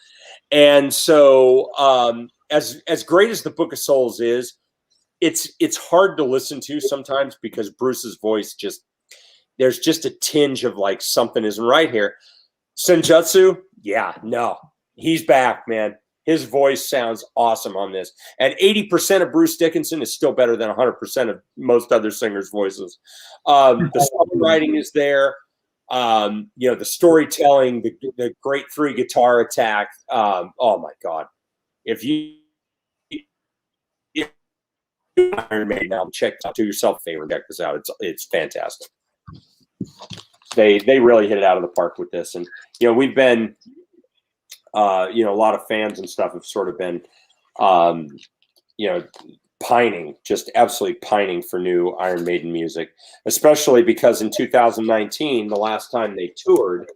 And so as great as The Book of Souls is, it's hard to listen to sometimes because Bruce's voice there's just a tinge of like something isn't right here. Senjutsu, yeah, no, he's back, man. His voice sounds awesome on this. And 80% of Bruce Dickinson is still better than 100% of most other singers' voices. The songwriting is there. The storytelling, the great 3 guitar attack. Oh my God. If you Iron Maiden album, check out, do yourself a favor, check this out. It's fantastic. They really hit it out of the park with this. And, we've been, a lot of fans and stuff have sort of been, pining, just absolutely pining for new Iron Maiden music, especially because in 2019, the last time they toured,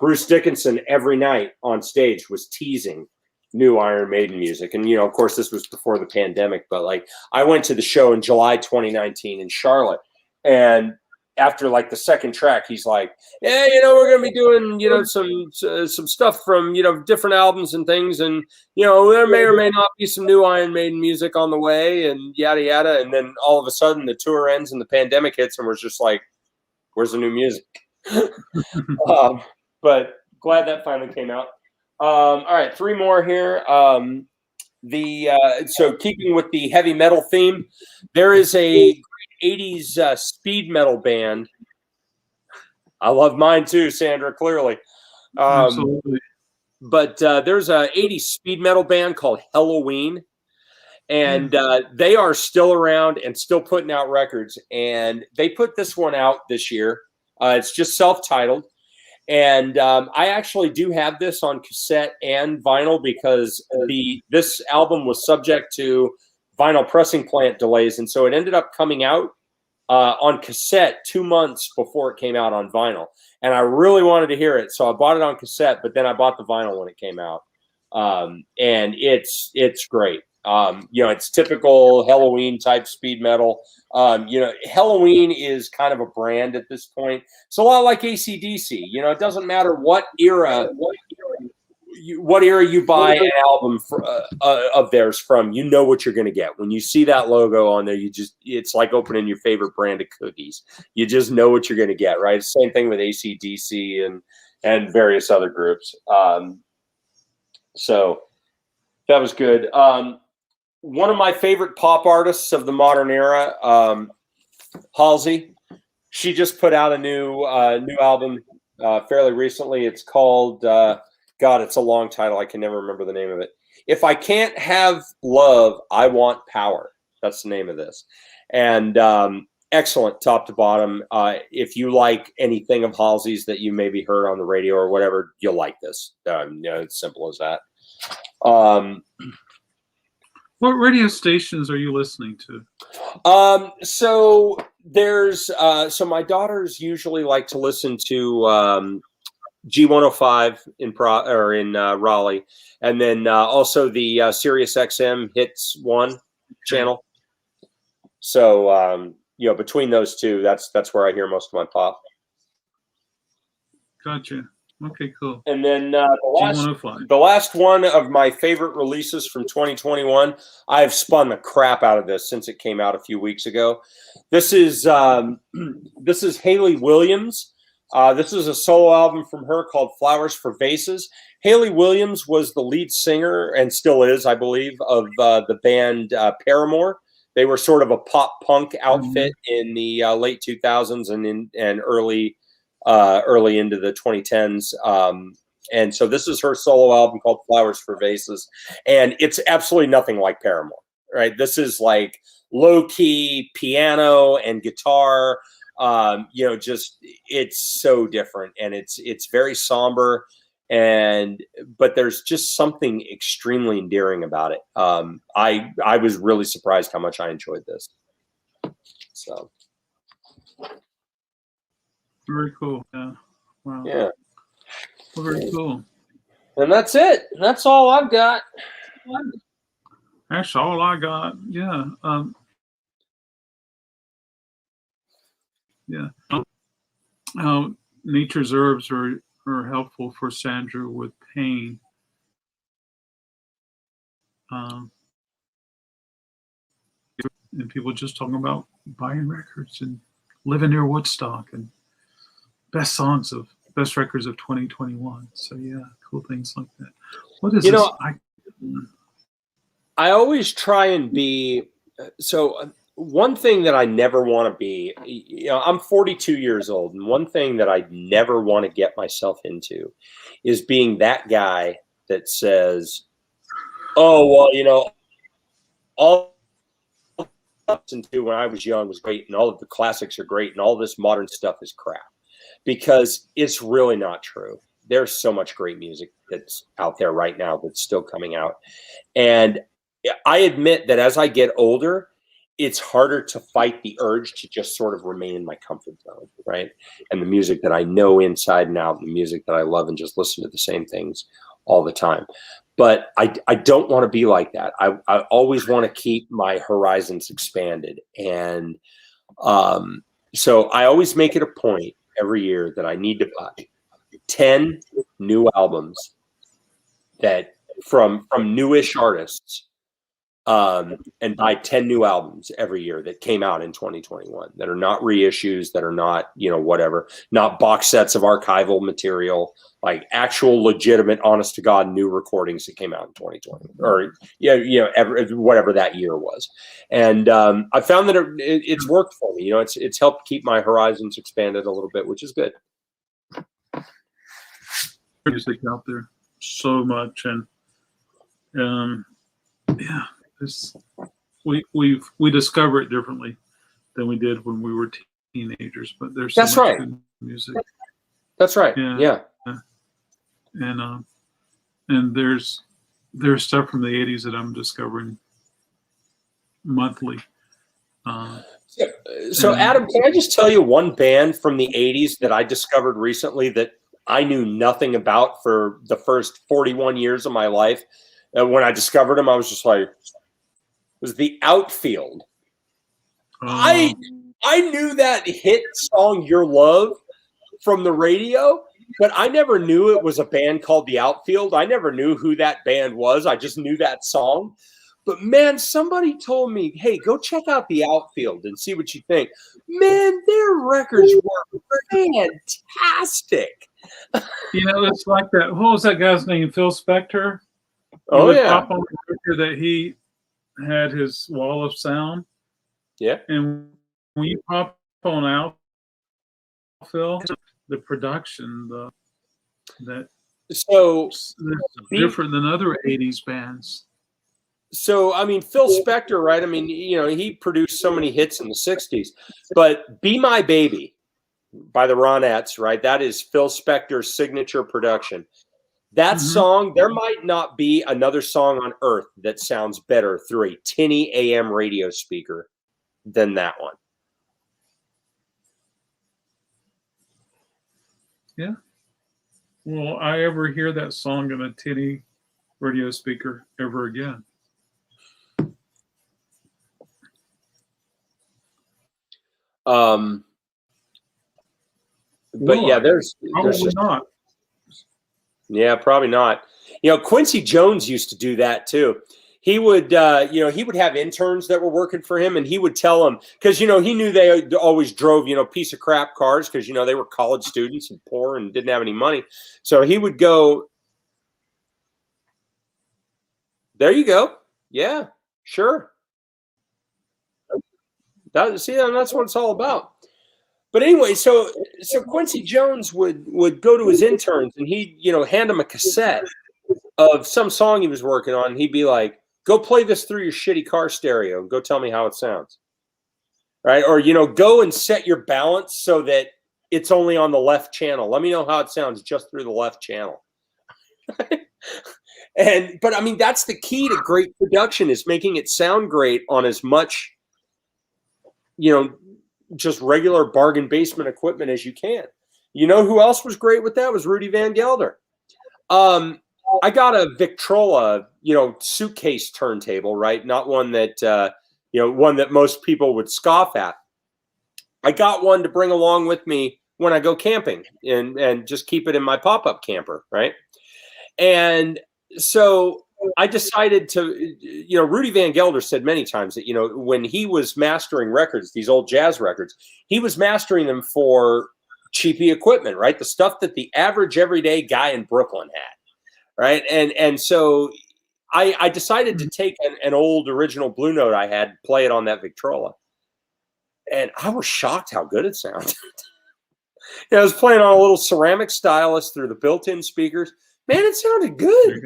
Bruce Dickinson every night on stage was teasing new Iron Maiden music. And, of course, this was before the pandemic, but like I went to the show in July 2019 in Charlotte, and after like the second track, he's like, yeah, we're going to be doing, some stuff from, different albums and things. And, there may or may not be some new Iron Maiden music on the way and yada, yada. And then all of a sudden the tour ends and the pandemic hits and we're just like, where's the new music? But glad that finally came out. All right, 3 more here. So keeping with the heavy metal theme, there is a 80s speed metal band. I love mine too, Sandra, clearly. Absolutely. But there's a 80s speed metal band called Halloween, and they are still around and still putting out records. And they put this one out this year. It's just self-titled. And I actually do have this on cassette and vinyl because this album was subject to vinyl pressing plant delays. And so it ended up coming out on cassette 2 months before it came out on vinyl. And I really wanted to hear it. So I bought it on cassette, but then I bought the vinyl when it came out. And it's great. It's typical Halloween type speed metal. Halloween is kind of a brand at this point. It's a lot like AC/DC. It doesn't matter what era you buy an album of theirs from, what you're going to get. When you see that logo on there, it's like opening your favorite brand of cookies. You just know what you're going to get, right? Same thing with AC/DC and various other groups. So that was good. One of my favorite pop artists of the modern era, Halsey. She just put out a new album fairly recently. It's called it's a long title. I can never remember the name of it. If I Can't Have Love, I Want Power. That's the name of this. And excellent top to bottom. If you like anything of Halsey's that you maybe heard on the radio or whatever, you'll like this. It's simple as that. What radio stations are you listening to? So there's so my daughters usually like to listen to G105 in Raleigh, and then also the Sirius XM Hits 1 channel. So between those two, that's where I hear most of my pop. Gotcha. Okay, cool. And then the last one of my favorite releases from 2021, I've spun the crap out of this since it came out a few weeks ago. This is Hayley Williams. This is a solo album from her called Flowers for Vases. Hayley Williams was the lead singer and still is, I believe, of the band Paramore. They were sort of a pop punk outfit in the late 2000s and early into the 2010s. And so this is her solo album called Flowers for Vases. And it's absolutely nothing like Paramore, right? This is like low-key piano and guitar. It's so different, and it's very somber, but there's just something extremely endearing about it. I was really surprised how much I enjoyed this. So. Very cool. Yeah. Wow. Yeah. Well, very cool. And that's it. That's all I've got. That's all I got. Yeah. Yeah. Nature's herbs are helpful for Sandra with pain. and people just talking about buying records and living near Woodstock and best records of 2021. So yeah, cool things like that. What is this? I always try and be so. One thing that I never want to be, I'm 42 years old, and one thing that I never want to get myself into is being that guy that says, "Oh, well, all I listened to when I was young was great, and all of the classics are great, and all this modern stuff is crap," because it's really not true. There's so much great music that's out there right now that's still coming out, and I admit that as I get older, it's harder to fight the urge to just sort of remain in my comfort zone, right? And the music that I know inside and out, the music that I love, and just listen to the same things all the time. But I don't want to be like that. I always want to keep my horizons expanded. And so I always make it a point every year that I need to buy 10 new albums that from newish artists, and buy 10 new albums every year that came out in 2021 that are not reissues, that are not, whatever, not box sets of archival material, like actual legitimate, honest to God, new recordings that came out in 2020 or, whatever that year was. And I found that it's worked for me. It's helped keep my horizons expanded a little bit, which is good. Music out there so much. And yeah. We discover it differently than we did when we were teenagers, but there's so much good music. That's right. Yeah. And there's stuff from the 80s that I'm discovering monthly. So Adam, can I just tell you one band from the 80s that I discovered recently that I knew nothing about for the first 41 years of my life? When I discovered them, I was just like, was the Outfield. I knew that hit song "Your Love" from the radio, but I never knew it was a band called the Outfield. I never knew who that band was. I just knew that song. But man, somebody told me, "Hey, go check out the Outfield and see what you think." Man, their records were fantastic. It's like that. What was that guy's name? Phil Spector. Oh yeah. Pop on the record that he had his wall of sound. Yeah. And when you pop on Phil, the production, different than other 80s bands. So, I mean, Phil Spector, right? I mean, he produced so many hits in the 60s, but Be My Baby by the Ronettes, right? That is Phil Spector's signature production. That song, there might not be another song on earth that sounds better through a tinny AM radio speaker than that one. Yeah. Will I ever hear that song in a tinny radio speaker ever again? But yeah, there's probably not. Yeah, probably not. Quincy Jones used to do that too. He would, he would have interns that were working for him, and he would tell them, because, he knew they always drove, piece of crap cars, because, they were college students and poor and didn't have any money. So he would go, there you go. Yeah, sure. That's what it's all about. But anyway, so Quincy Jones would go to his interns, and he'd, hand them a cassette of some song he was working on. And he'd be like, go play this through your shitty car stereo and go tell me how it sounds. Right? Or, go and set your balance so that it's only on the left channel. Let me know how it sounds just through the left channel. But I mean, that's the key to great production, is making it sound great on as much, just regular bargain basement equipment as you can. Who else was great with that? Was Rudy Van Gelder. I got a Victrola, suitcase turntable, right? Not one that, one that most people would scoff at. I got one to bring along with me when I go camping and just keep it in my pop-up camper, right? And so I decided to, Rudy Van Gelder said many times that, when he was mastering records, these old jazz records, he was mastering them for cheapy equipment, right? The stuff that the average everyday guy in Brooklyn had, right? And so I decided to take an old original Blue Note I had, play it on that Victrola. And I was shocked how good it sounded. I was playing on a little ceramic stylus through the built-in speakers. Man, it sounded good.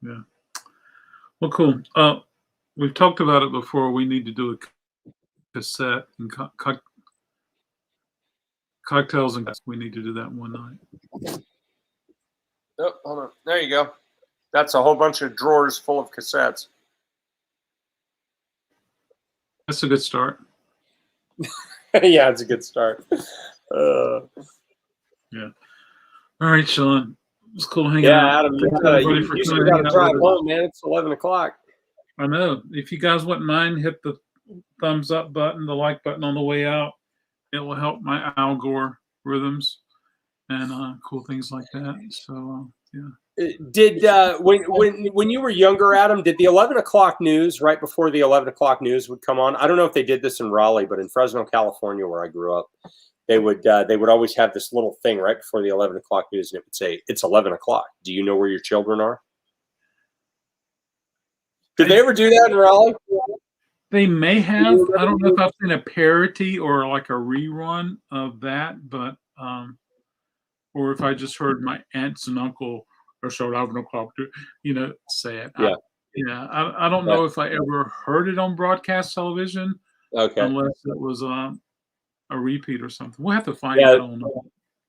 Yeah. Well, cool. We've talked about it before. We need to do a cassette and cocktails, and we need to do that one night. Oh, hold on. There you go. That's a whole bunch of drawers full of cassettes. That's a good start. Yeah, it's a good start. Yeah. All right, Shawn. It's cool hanging out. Yeah, Adam, you still got to drive home, man. It's 11 o'clock. I know. If you guys wouldn't mind, hit the thumbs up button, the like button on the way out. It will help my algorithms and cool things like that. So, yeah. Did when you were younger, Adam, did the 11 o'clock news, right before the 11 o'clock news would come on? I don't know if they did this in Raleigh, but in Fresno, California, where I grew up, they would always have this little thing right before the 11 o'clock news, and it would say, "It's 11 o'clock. Do you know where your children are?" Did they ever do that in Raleigh? They may have. I don't know if I've seen a parody or like a rerun of that, but or if I just heard my aunts and uncle or so 11 o'clock, say it. Yeah. I don't know if I ever heard it on broadcast television. Okay. Unless it was a repeat or something. We'll have to find out on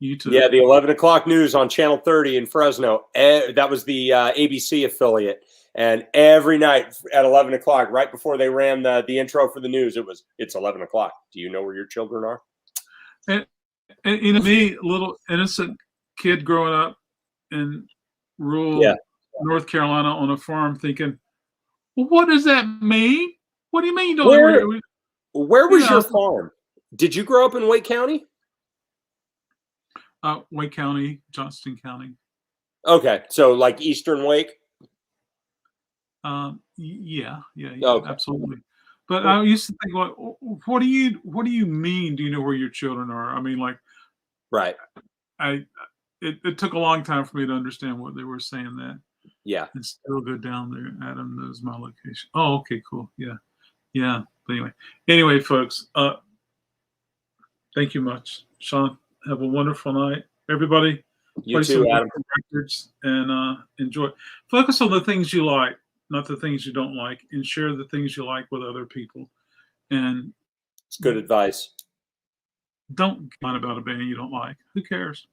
YouTube. Yeah, the 11 o'clock news on Channel 30 in Fresno. That was the ABC affiliate. And every night at 11 o'clock, right before they ran the intro for the news, it's 11 o'clock. Do you know where your children are? And me, little innocent kid growing up in rural North Carolina on a farm thinking, well, what does that mean? What do you mean you don't know where was your farm? Did you grow up in Wake County? Wake County, Johnston County. Okay, so like Eastern Wake? Yeah, okay. Absolutely. But I used to think, like, what do you mean? Do you know where your children are? I mean, like, right. It took a long time for me to understand what they were saying. That and still go down there. Adam knows my location. Oh, okay, cool. Yeah. But anyway, folks. Thank you much, Shawn. Have a wonderful night, everybody. You too, Adam. Records and enjoy. Focus on the things you like, not the things you don't like, and share the things you like with other people. And it's good advice. Don't mind about a band you don't like. Who cares?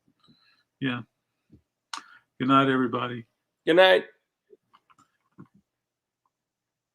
Yeah. Good night, everybody. Good night.